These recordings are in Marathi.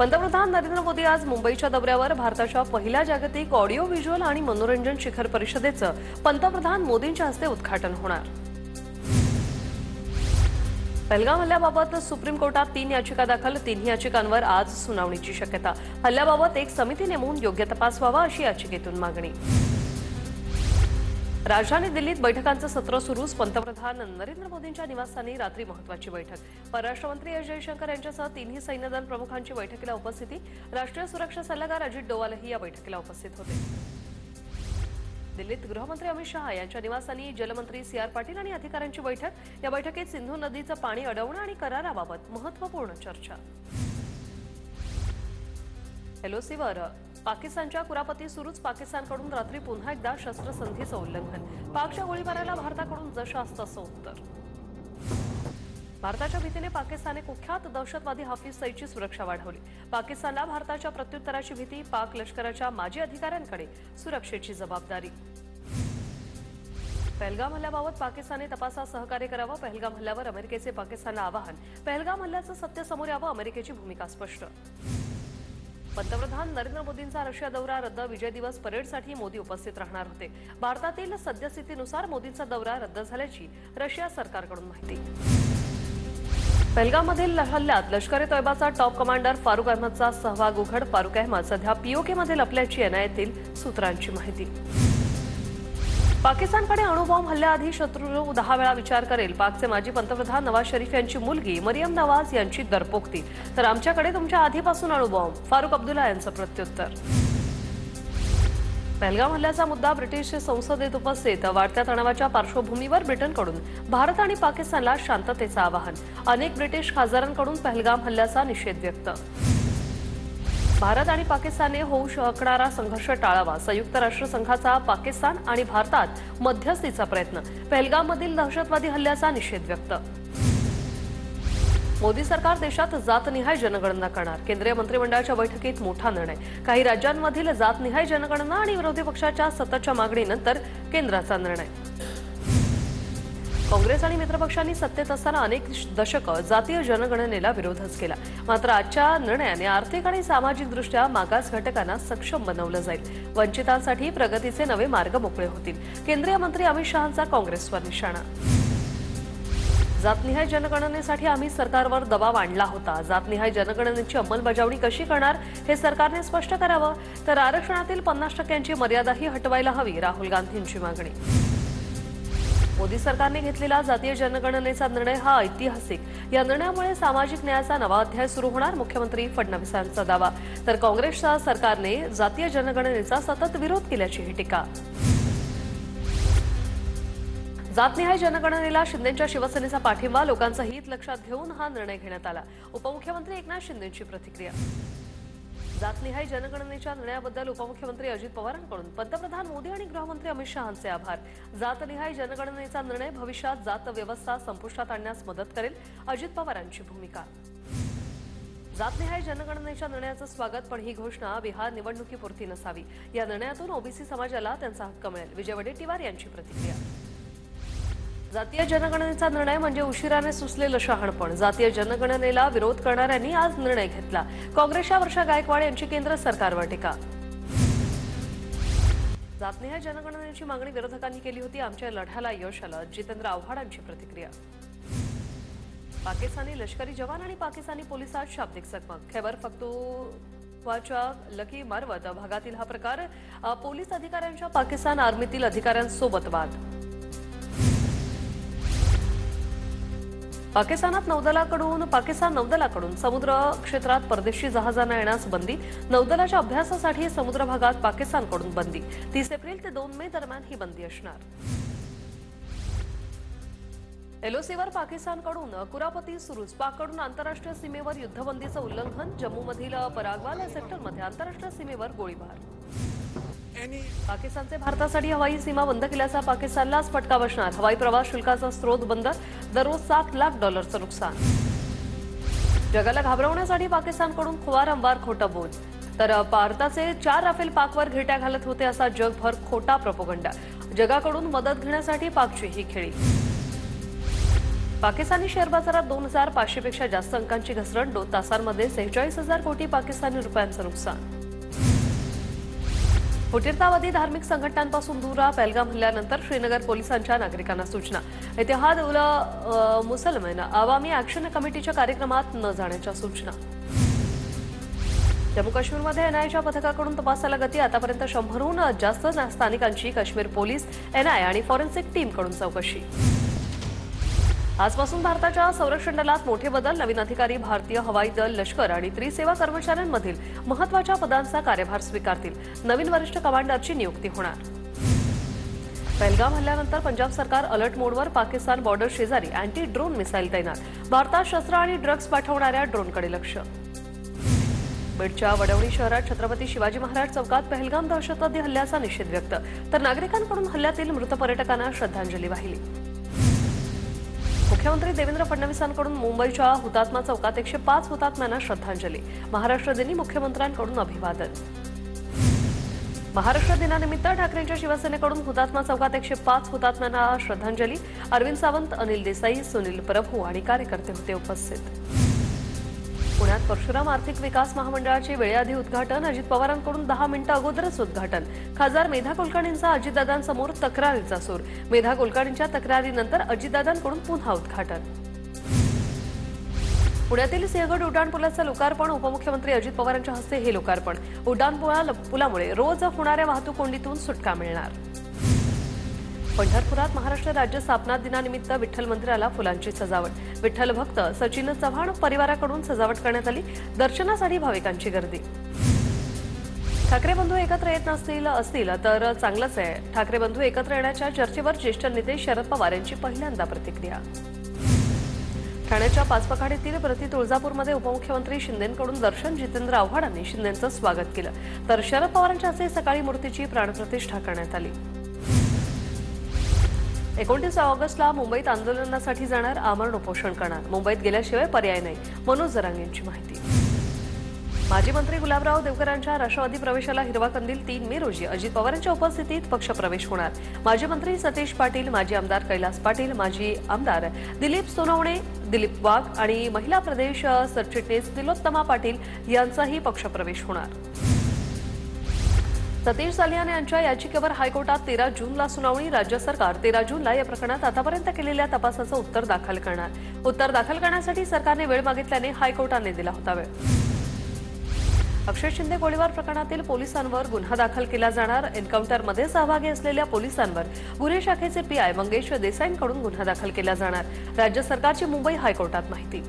पंतप्रधान नरेंद्र मोदी आज मुंबईच्या दौऱ्यावर भारताच्या पहिल्या जागतिक ऑडिओ व्हिज्युअल आणि मनोरंजन शिखर परिषदेचं पंतप्रधान मोदींच्या हस्ते उद्घाटन होणार। पहलगाम हल्ल्याबाबत सुप्रीम कोर्टात 3 याचिका दाखल, 3 याचिकांवर आज सुनावणीची शक्यता। हल्ल्याबाबत एक समिती नेमून योग्य तपास व्हावा अशी याचिकेतून मागणी। राजधानी दिल्लीत बैठकांचं सत्र सुरूच, पंतप्रधान नरेंद्र मोदींच्या निवासस्थानी रात्री महत्त्वाची बैठक। परराष्ट्र मंत्री एस जयशंकर यांच्यासह 3ही सैन्यदल प्रमुखांची बैठकीला उपस्थिती। राष्ट्रीय सुरक्षा सल्लागार अजित डोवालही या बैठकीला उपस्थित होते। दिल्लीत गृहमंत्री अमित शहा यांच्या निवासस्थानी जलमंत्री सी.आर. पाटील आणि अधिकाऱ्यांची बैठक। या बैठकीत सिंधू नदीचं पाणी अडवणं आणि कराराबाबत महत्त्वपूर्ण चर्चा। एलओसीवर पाकिस्तानच्या कुरापती सुरूच, पाकिस्तानकडून रात्री पुन्हा एकदा शस्त्रसंधीचं उल्लंघन। पाकच्या गोळीबाराला भारताकडून जशास तसं उत्तर। भारताच्या भीतीने पाकिस्तानने कुख्यात दहशतवादी हाफिज सईदची सुरक्षा वाढवली। पाकिस्तानला भारताच्या प्रत्युत्तराची भीती, पाक लष्कराच्या माजी अधिकाऱ्यांकडे सुरक्षेची जबाबदारी। पहलगाम हल्ल्याबाबत पाकिस्तानने तपासात सहकार्य करावं, पहलगाम हल्ल्यावर अमेरिकेचे पाकिस्तानला आवाहन। पहलगाम हल्ल्याचं सत्य समोर यावं, अमेरिकेची भूमिका स्पष्ट। पंतप्रधान नरेंद्र मोदींचा रशिया दौरा रद्द, विजय दिवस परेडसाठी मोदी उपस्थित राहणार होते। भारतातील सद्यस्थितीनुसार मोदींचा दौरा रद्द झाल्याची रशिया सरकारकडून माहिती। पहलगाममधील हल्ल्यात लष्कर-ए-तोयबाचा टॉप कमांडर फारुक अहमदचा सहभाग उघड। फारुक अहमद सध्या पीओकेमध्ये लपल्याची एनआयएतील सूत्रांची माहिती। पाकिस्तानकडे अणुबॉम्ब हल्ल्याआधी शत्रू 10 वेळा विचार करेल, पाकचे माजी पंतप्रधान नवाज शरीफ यांची मुलगी मरियम नवाज यांची दरपोक्ती। तर आमच्याकडे तुमच्या आधीपासून अणुबॉम्ब, फारुक अब्दुल्ला यांचं प्रत्युत्तर। पहलगाम हल्ल्याचा मुद्दा ब्रिटिश संसदेत उपस्थित, वाढत्या तणावाच्या पार्श्वभूमीवर ब्रिटनकडून भारत आणि पाकिस्तानला शांततेचं आवाहन। अनेक ब्रिटिश खासदारांकडून पहलगाम हल्ल्याचा निषेध व्यक्त। भारत आणि पाकिस्तानने होऊ शकणारा संघर्ष टाळावा, संयुक्त राष्ट्रसंघाचा पाकिस्तान आणि भारतात मध्यस्थीचा प्रयत्न। पहलगाममधील दहशतवादी हल्ल्याचा निषेध व्यक्त। मोदी सरकार देशात जातनिहाय जनगणना करणार, केंद्रीय मंत्रिमंडळाच्या बैठकीत मोठा निर्णय। काही राज्यांमधील जातनिहाय जनगणना आणि विरोधी पक्षाच्या सततच्या मागणीनंतर केंद्राचा निर्णय। काँग्रेस आणि मित्रपक्षांनी सत्तेत असताना अनेक दशकं जातीय जनगणनेला विरोधच केला, मात्र आजच्या निर्णयाने आर्थिक आणि सामाजिकदृष्ट्या मागास घटकांना सक्षम बनवलं जाईल। वंचितांसाठी प्रगतीचे नवे मार्ग मोकळे होतील। केंद्रीय मंत्री अमित शहांचा काँग्रेसवर निशाणा। जातनिहाय जनगणनेसाठी आम्ही सरकारवर दबाव आणला होता, जातनिहाय जनगणनेची अंमलबजावणी कशी करणार हे सरकारने स्पष्ट करावं, तर आरक्षणातील 50% मर्यादाही हटवायला हवी, राहुल गांधींची मागणी। मोदी सरकारने घेतलेला जातीय जनगणनेचा निर्णय हा ऐतिहासिक, या निर्णयामुळे सामाजिक न्यायाचा नवा अध्याय सुरू होणार, मुख्यमंत्री फडणवीसांचा दावा। तर काँग्रेसच्या सरकारने जातीय जनगणनेचा सतत विरोध केल्याचीही टीका। जातनिहाय जनगणनेला शिंदेंच्या शिवसेनेचा पाठिंबा, लोकांचं हित लक्षात घेऊन हा निर्णय घेण्यात आला। उपमुख्यमंत्री एकनाथ शिंदेंची प्रतिक्रिया। जातनिहाय जनगणनेच्या निर्णयाबद्दल उपमुख्यमंत्री अजित पवारांकडून पंतप्रधान मोदी आणि गृहमंत्री अमित शहांचे आभार। जातनिहाय जनगणनेचा निर्णय भविष्यात जात व्यवस्था संपुष्टात आणण्यास मदत करेल, अजित पवारांची भूमिका। जातनिहाय जनगणनेच्या निर्णयाचं स्वागत, पण ही घोषणा बिहार निवडणुकीपुरती नसावी। या निर्णयातून ओबीसी समाजाला त्यांचा हक्क मिळेल, विजय वडेट्टीवार यांची प्रतिक्रिया। जातीय जनगणनेचा निर्णय म्हणजे उशिराने सुचलेलं शहाणपण, जातीय जनगणनेला विरोध करणाऱ्यांनी आज निर्णय घेतला। काँग्रेसच्या वर्षा गायकवाड यांची केंद्र सरकारवर टीका। जातनिहाय जनगणनेची मागणी विरोधकांनी केली होती, आमच्या लढ्याला यश आलं, जितेंद्र आव्हाडांची प्रतिक्रिया। पाकिस्तानी लष्करी जवान आणि पाकिस्तानी पोलिसात शाब्दिक चकमक, खैबर पख्तूनख्वाच्या लकी मारवत भागातील हा प्रकार। पोलीस अधिकाऱ्यांच्या पाकिस्तान आर्मीतील अधिकाऱ्यांसोबत वाद। पाकिस्तान नौदलाकडून समुद्र क्षेत्रात परदेशी जहाजांना येण्यास बंदी, नौदलाच्या अभ्यासासाठी समुद्र भागात पाकिस्तानकडून बंदी। 30 एप्रिल ते 2 मे दरम्यान ही बंदी असणार। एलओसीवर पाकिस्तानकडून कुरापती सुरूच, पाककडून आंतरराष्ट्रीय सीमेवर युद्धबंदीचं उल्लंघन, जम्मूमधील परागवाल सेक्टरमध्ये आंतरराष्ट्रीय सीमेवर गोळीबार। पाकिस्तानचे भारतासाठी हवाई सीमा बंद केल्याचा पाकिस्तानलाच फटका बसणार, हवाई प्रवास शुल्काचा स्रोत बंद, दररोज $7 लाख नुकसान। जगाला घाबरवण्यासाठी पाकिस्तानकडून वारंवार खोटं बोल, तर भारताचे 4 राफेल पाकवर घेट्या घालत होते असा जगभर खोटा प्रोपगंडा, जगाकडून मदत घेण्यासाठी पाकची ही खेळी। पाकिस्तानी शेअर बाजारात 2500 पेक्षा जास्त अंकांची घसरण, 2 तासांमध्ये 46,000 कोटी पाकिस्तानी रुपयांचं नुकसान. फुटीरतावादी धार्मिक संघटनांपासून दूर राहा. पहलगाम हल्ल्यानंतर श्रीनगर पोलिसांच्या नागरिकांना सूचना. इतिहाद उल मुसलमान आवामी ॲक्शन कमिटीच्या कार्यक्रमात न जाण्याच्या सूचना. जम्मू काश्मीरमध्ये एनआयच्या पथकाकडून तपासाला गती. आतापर्यंत 100हून जास्त स्थानिकांची काश्मीर पोलीस, एनआय आणि फॉरेन्सिक टीमकडून चौकशी. आजपासून भारताच्या संरक्षण दलात मोठे बदल. नवीन अधिकारी भारतीय हवाई दल, लष्कर आणि त्रिसेवा कर्मचाऱ्यांमधील महत्वाच्या पदांचा कार्यभार स्वीकारतील. नवीन वरिष्ठ कमांडरची नियुक्ती होणार. पहलगाम हल्ल्यानंतर पंजाब सरकार अलर्ट मोडवर. पाकिस्तान बॉर्डर शेजारी अँटी ड्रोन मिसाईल तैनात. भारतात शस्त्र आणि ड्रग्ज पाठवणाऱ्या ड्रोनकडे लक्ष. बीडच्या वडवणी शहरात छत्रपती शिवाजी महाराज चौकात पहलगाम दहशतवादी हल्ल्याचा निषेध व्यक्त, तर नागरिकांकडून हल्ल्यातील मृत पर्यटकांना श्रद्धांजली वाहिली. मुख्यमंत्री देवेंद्र फडणवीसांकडून मुंबईच्या हुतात्मा चौकात 105 हुतात्म्यांना श्रद्धांजली. महाराष्ट्र दिनी मुख्यमंत्र्यांकडून अभिवादन. महाराष्ट्र दिनानिमित्त ठाकरेंच्या शिवसेनेकडून हुतात्मा चौकात 105 हुतात्म्यांना श्रद्धांजली. अरविंद सावंत, अनिल देसाई, सुनील प्रभू आणि कार्यकर्ते होते उपस्थित. पुण्यात परशुराम आर्थिक विकास महामंडळाचे वेळेआधी उद्घाटन. अजित पवारांकडून 10 मिनिटं अगोदरच उद्घाटन. खासदार मेधा कुलकर्णींचा अजितदादांसमोर तक्रारीचा सूर. मेधा कुलकर्णींच्या तक्रारीनंतर अजितदादांकडून पुन्हा उद्घाटन. पुण्यातील सिंहगड उड्डाणपुलाचं लोकार्पण. उपमुख्यमंत्री अजित पवारांच्या हस्ते हे लोकार्पण. उड्डाणपुलामुळे रोज होणाऱ्या वाहतूक कोंडीतून सुटका मिळणार. पंढरपुरात महाराष्ट्र राज्य स्थापना दिनानिमित्त विठ्ठल मंदिराला फुलांची सजावट. विठ्ठल भक्त सचिन चव्हाण परिवाराकडून सजावट करण्यात आली. दर्शनासाठी भाविकांची गर्दी. ठाकरे बंधू एकत्र येत असतील तर चांगलंच आहे. ठाकरे बंधू एकत्र येण्याच्या चर्चेवर ज्येष्ठ नेते शरद पवार यांची पहिल्यांदा प्रतिक्रिया. ठाण्याच्या पाचपखाडीतील प्रति तुळजापूरमध्ये उपमुख्यमंत्री शिंदेंकडून दर्शन. जितेंद्र आव्हाडांनी शिंदेंचं स्वागत केलं, तर शरद पवारांच्या हस्ते सकाळी मूर्तीची प्राणप्रतिष्ठा करण्यात आली. 29 ऑगस्टला मुंबईत आंदोलनासाठी जाणार. आमरण उपोषण करणार. मुंबईत गेल्याशिवाय पर्याय नाही. मनोज जरांगे यांची माहिती. माजी मंत्री गुलाबराव देवकरांच्या राष्ट्रवादी प्रवेशाला हिरवा कंदील. 3 मे रोजी अजित पवारांच्या उपस्थितीत पक्षप्रवेश होणार. माजी मंत्री सतीश पाटील, माजी आमदार कैलास पाटील, माजी आमदार दिलीप सोनवणे, दिलीप वाघ आणि महिला प्रदेश सरचिटणीस तिलोत्तमा पाटील यांचाही पक्षप्रवेश होणार. सतीश सालियान यांच्या याचिकेवर हायकोर्टात 13 जूनला सुनावणी. राज्य सरकार 13 जूनला या प्रकरणात आतापर्यंत केलेल्या तपासाचं उत्तर दाखल करणार. उत्तर दाखल करण्यासाठी सरकारने वेळ मागितल्याने हायकोर्टाने दिला होता वेळ. अक्षय शिंदे गोळीबार प्रकरणातील पोलिसांवर गुन्हा दाखल केला जाणार. एन्काउंटरमध्ये सहभागी असलेल्या पोलिसांवर गुन्हे शाखेचे पीआय मंगेश देसाईंकडून गुन्हा दाखल केला जाणार. राज्य सरकारची मुंबई हायकोर्टात माहिती.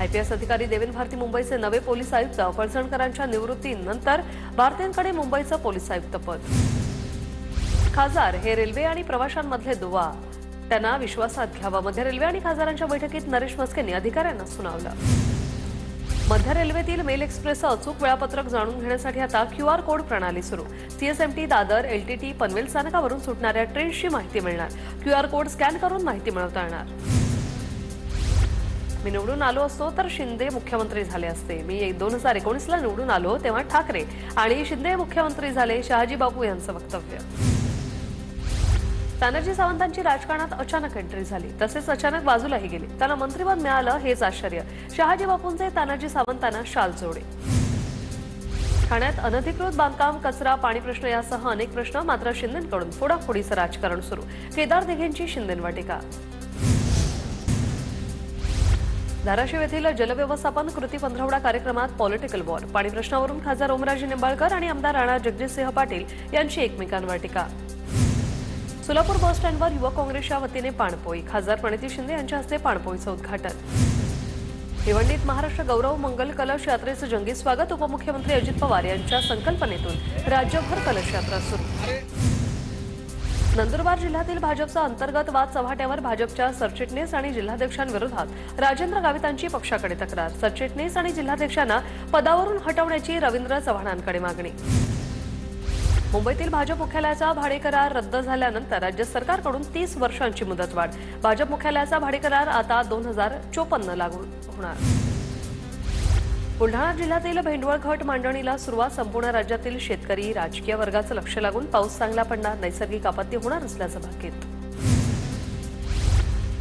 आयपीएस अधिकारी देवेन भारती मुंबईचे नवे पोलीस आयुक्त. फळसणकरांच्या निवृत्तीनंतर भारतीयांकडे मुंबईचं पोलीस आयुक्तपद. खासदार हे रेल्वे आणि प्रवाशांमधले दुवा, त्यांना विश्वासात घ्यावा. मध्य रेल्वे आणि खासदारांच्या बैठकीत नरेश मस्केंनी अधिकाऱ्यांना सुनावलं. मध्य रेल्वेतील मेल एक्सप्रेसचं अचूक वेळापत्रक जाणून घेण्यासाठी आता QR कोड प्रणाली सुरू. सीएसएमटी, दादर, LTT, पनवेल स्थानकावरून सुटणाऱ्या ट्रेन्सची माहिती मिळणार. QR कोड स्कॅन करून माहिती मिळवता येणार. मी निवडून आलो असतो तर शिंदे मुख्यमंत्री झाले असते. मी 2019ला निवडून आलो तेव्हा ठाकरे आणि शिंदे मुख्यमंत्री झाले. शहाजी बापू यांचं वक्तव्य. तानाजी सावंतांची राजकारणात अचानक एंट्री झाली, तसेच अचानक बाजूलाही गेली. त्यांना मंत्रिपद मिळालं हेच आश्चर्य. शहाजी बापूंचे तानाजी सावंतांना शाल जोडे. ठाण्यात अनधिकृत बांधकाम, कचरा, पाणी प्रश्न यासह अनेक प्रश्न. मात्र शिंदेंकडून फोडाफोडीचं राजकारण सुरू. केदार दिघेंची शिंदेंवाटिका. धाराशिव येथील जलव्यवस्थापन कृती पंधरवडा कार्यक्रमात पॉलिटिकल वॉर. पाणी प्रश्नावरून खासदार ओमराजे निंबाळकर आणि आमदार राणा जगजितसिंह पाटील यांची एकमेकांवर टीका. सोलापूर बस स्टँडवर युवक काँग्रेसच्या वतीने पाणपोई. खासदार प्रणिती शिंदे यांच्या हस्ते पाणपोईचं उद्घाटन. भिवंडीत महाराष्ट्र गौरव मंगल कलश यात्रेचं जंगी स्वागत. उपमुख्यमंत्री अजित पवार यांच्या संकल्पनेतून राज्यभर कलश यात्रा सुरू. नंदुरबार जिल्ह्यातील भाजपचा अंतर्गत वाद चव्हाट्यावर. भाजपच्या सरचिटणीस आणि जिल्हाध्यक्षांविरोधात राजेंद्र गावितांची पक्षाकडे तक्रार. सरचिटणीस आणि जिल्हाध्यक्षांना पदावरून हटवण्याची रवींद्र चव्हाणांकडे मागणी. मुंबईतील भाजप मुख्यालयाचा भाडेकरार रद्द झाल्यानंतर राज्य सरकारकडून 30 वर्षांची मुदतवाढ. भाजप मुख्यालयाचा भाडेकरार आता 2054 लागू होणार. बुलढाणा जिल्ह्यातील भेंडवळ घट मांडणीला सुरुवात. संपूर्ण राज्यातील शेतकरी, राजकीय वर्गाचं लक्ष लागून पाऊस चांगला पडणार. नैसर्गिक आपत्ती होणार असल्याचं भाकीत.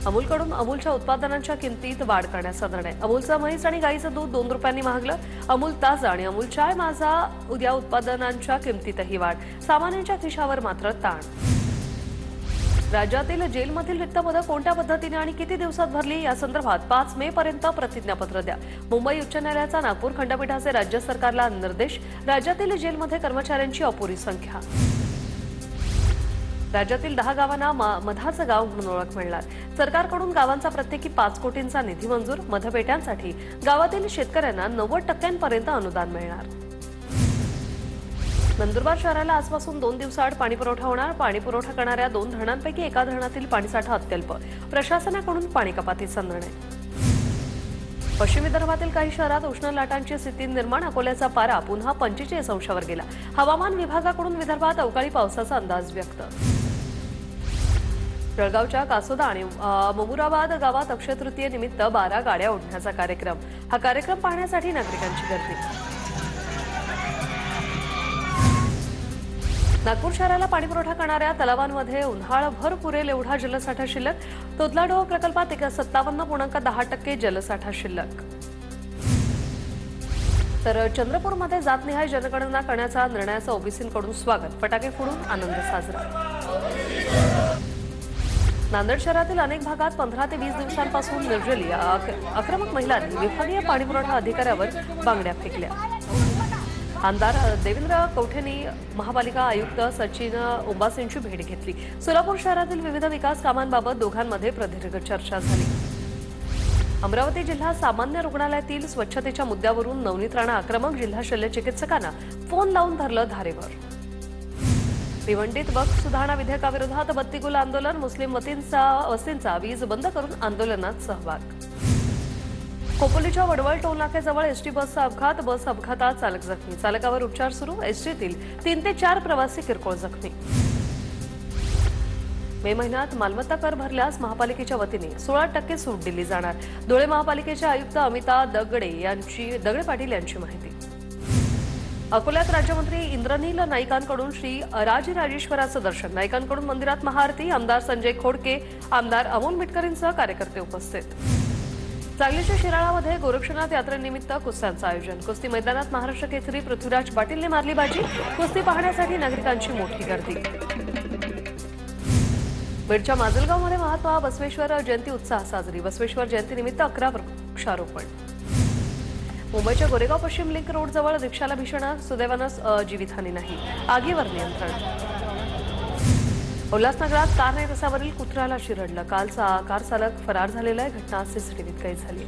अमूलकडून अमूलच्या उत्पादनांच्या किमतीत वाढ करण्याचा निर्णय। अमूलचं म्हैस आणि गाईचं दूध 2 रुपयांनी महागलं। अमूल ताजा आणि अमूल चाय माझा उद्या उत्पादनांच्या किमतीतही वाढ। सामान्यांच्या खिशावर मात्र ताण। राज्यातील जेलमधील रिक्त पदं कोणत्या पद्धतीने आणि किती दिवसात भरली या संदर्भात 5 मे पर्यंत प्रतिज्ञापत्र द्या। मुंबई उच्च न्यायालयाचा नागपूर खंडपीठाचे राज्य सरकारला निर्देश। राज्यातील जेलमध्ये कर्मचाऱ्यांची अपुरी संख्या। राज्यातील 10 गावांना मधाचं गाव म्हणून ओळख मिळणार। सरकारकडून गावांचा प्रत्येकी 5 कोटींचा निधी मंजूर। मधपेट्यांसाठी गावातील शेतकऱ्यांना 90% अनुदान मिळणार। नंदुरबार शहराला आजपासून 2 दिवसाआड पाणीपुरवठा होणार। पाणीपुरवठा करणाऱ्या 2 धरणांपैकी एका धरणातील पाणीसाठा अत्यल्प। प्रशासनाकडून पाणी कपातीचा निर्णय। पश्चिम विदर्भातील काही शहरात उष्ण लाटांची स्थिती निर्माण। अकोल्याचा पारा पुन्हा 45 अंशावर गेला। हवामान विभागाकडून विदर्भात अवकाळी पावसाचा अंदाज व्यक्त। जळगावच्या कासोदा आणि ममुराबाद गावात अक्षय तृतीये निमित्त 12 गाड्या ओढण्याचा कार्यक्रम। हा कार्यक्रम पाहण्यासाठी नागरिकांची गर्दी। नागपूर शहराला पाणीपुरवठा करणाऱ्या तलावांमध्ये उन्हाळभर पुरेल एवढा जलसाठा शिल्लक। तोतलाडोह प्रकल्पात 57.10% जलसाठा शिल्लक। तर चंद्रपूरमध्ये जातनिहाय जनगणना करण्याचा निर्णयाचं ओबीसींकडून स्वागत। फटाके फोडून आनंद साजरा। नांदेड शहरातील अनेक भागात 15 ते 20 दिवसांपासून निर्जली आक्रमक महिलांनी विभागीय पाणीपुरवठा अधिकाऱ्यावर बांगड्या फेकल्या। आमदार देवेंद्र कौठेंनी महापालिका आयुक्त सचिन ओंबासेंची भेट घेतली। सोलापूर शहरातील विविध विकास कामांबाबत दोघांमध्ये प्रदीर्घ चर्चा झाली। अमरावती जिल्हा सामान्य रुग्णालयातील स्वच्छतेच्या मुद्द्यावरून नवनीत राणा आक्रमक। जिल्हा शल्य चिकित्सकांना फोन लावून धरलं धारेवर। भिवंडीत वक्फ सुधारणा विधेयकाविरोधात बत्तीगुल आंदोलन। मुस्लिम वस्तींचा वीज बंद करून आंदोलनात सहभाग। खोपोलीच्या वडवळ टोलनाक्याजवळ एसटी बसचा अपघात। बस अपघातात चालक जखमी। चालकावर उपचार सुरू। एसटीतील 3 ते 4 प्रवासी किरकोळ जखमी। मे महिन्यात मालमत्ता कर भरल्यास महापालिकेच्या वतीने 16% सूट दिली जाणार। धुळे महापालिकेचे आयुक्त अमिता दगडे पाटील यांची माहिती। अकोल्यात राज्यमंत्री इंद्रनील नाईकांकडून श्री राजराजेश्वराचं दर्शन। नाईकांकडून मंदिरात महाआरती। आमदार संजय खोडके, आमदार अमोल मिटकरींसह कार्यकर्ते उपस्थित। सांगलीच्या शिराळामध्ये गोरक्षनाथ यात्रेनिमित्त कुस्त्यांचं आयोजन। कुस्ती मैदानात महाराष्ट्र केसरी पृथ्वीराज पाटीलने मारली बाजी। कुस्ती पाहण्यासाठी नागरिकांची मोठी गर्दी। बीडच्या माजलगावमध्ये महात्मा बसवेश्वर जयंती उत्साह साजरी। बसवेश्वर जयंतीनिमित्त 11 वृक्षारोपण। मुंबईच्या गोरेगाव पश्चिम लिंक रोडजवळ रिक्षाला भीषण आग। सुदैवानं जीवितहानी नाही। आगीवर नियंत्रण। उल्हासनगरात कारने रस्त्यावरील कुत्र्याला चिरडलं। कार चालक फरार झालेला आहे। घटना सीसीटीव्हीत कैद झाली।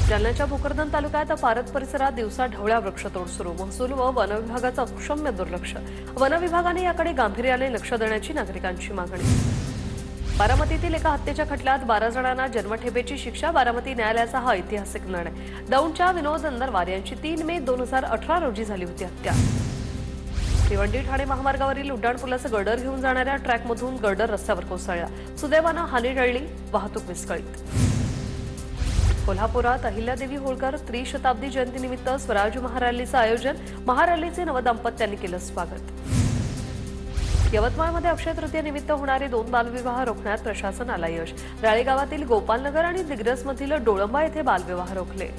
जालन्याच्या भोकरदन तालुक्यात पारत परिसरात दिवसा ढवळ्या वृक्षतोड सुरू। महसूल व वन विभागाचं अक्षम्य दुर्लक्ष। वन विभागाने याकडे गांभीर्याने लक्ष देण्याची नागरिकांची मागणी। बारामतीतील एका हत्येच्या खटल्यात 12 जणांना जन्मठेपेची शिक्षा। बारामती न्यायालयाचा हा ऐतिहासिक निर्णय। दौंडच्या विनोद नंदरवार यांची 3 मे 2018 रोजी झाली होती हत्या। भिवंडी ठाणे महामार्गावरील उड्डाणपुलाचं गर्डर घेऊन जाणाऱ्या ट्रॅकमधून गर्डर रस्त्यावर कोसळला। सुदैवानं हानी टळली। वाहतूक विस्कळीत। कोल्हापुरात अहिल्यादेवी होळकर त्रिशताब्दी जयंतीनिमित्त स्वराज महारॅलीचं आयोजन। महारॅलीचे नवदाम्पत्यांनी केलं स्वागत। यवतमाळमध्ये अक्षय तृतीयेनिमित्त होणारे 2 बालविवाह रोखण्यात प्रशासनाला यश। राळे गावातील गोपालनगर आणि दिग्रसमधील डोळंबा येथे बालविवाह रोखले।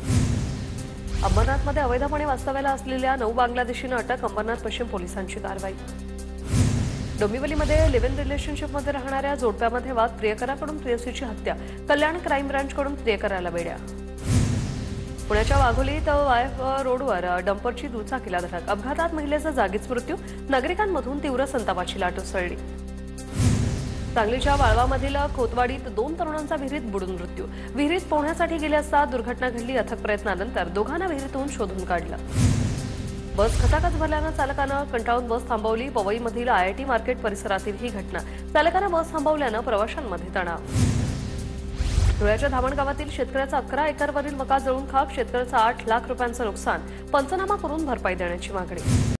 अंबरनाथमध्ये अवैधपणे वास्तव्याला असलेल्या 9 बांगलादेशींना अटक। अंबरनाथ पश्चिम पोलिसांची कारवाई। डोंबिवलीमध्ये लिव्ह इन रिलेशनशिपमध्ये राहणाऱ्या जोडप्यामध्ये वाद। प्रियकराकडून प्रेयसीची हत्या। कल्याण क्राईम ब्रांचकडून प्रियकराला बेड्या। पुण्याच्या वाघोलीत वायफ रोडवर डंपरची दुचाकीला धडक। अपघातात महिलेचा जागीच मृत्यू। नागरिकांमधून तीव्र संतापाची लाट उसळली। सांगलीच्या वाळवामधील खोतवाडीत 2 तरुणांचा विहिरीत बुडून मृत्यू। विहिरीत पोहण्यासाठी गेले असता दुर्घटना घडली। अथक प्रयत्नानंतर दोघांना विहिरीतून शोधून काढलं। बस खचाखच भरल्यानं चालकानं कंटाळून बस थांबवली। पवईमधील IIT मार्केट परिसरातील ही घटना। चालकानं बस थांबवल्यानं प्रवाशांमध्ये तणाव। धुळ्याच्या धामण गावातील शेतकऱ्याचा 11 एकरवरील मका जळून खाक। शेतकऱ्याचं 8 लाख रुपयांचं नुकसान। पंचनामा करून भरपाई देण्याची मागणी।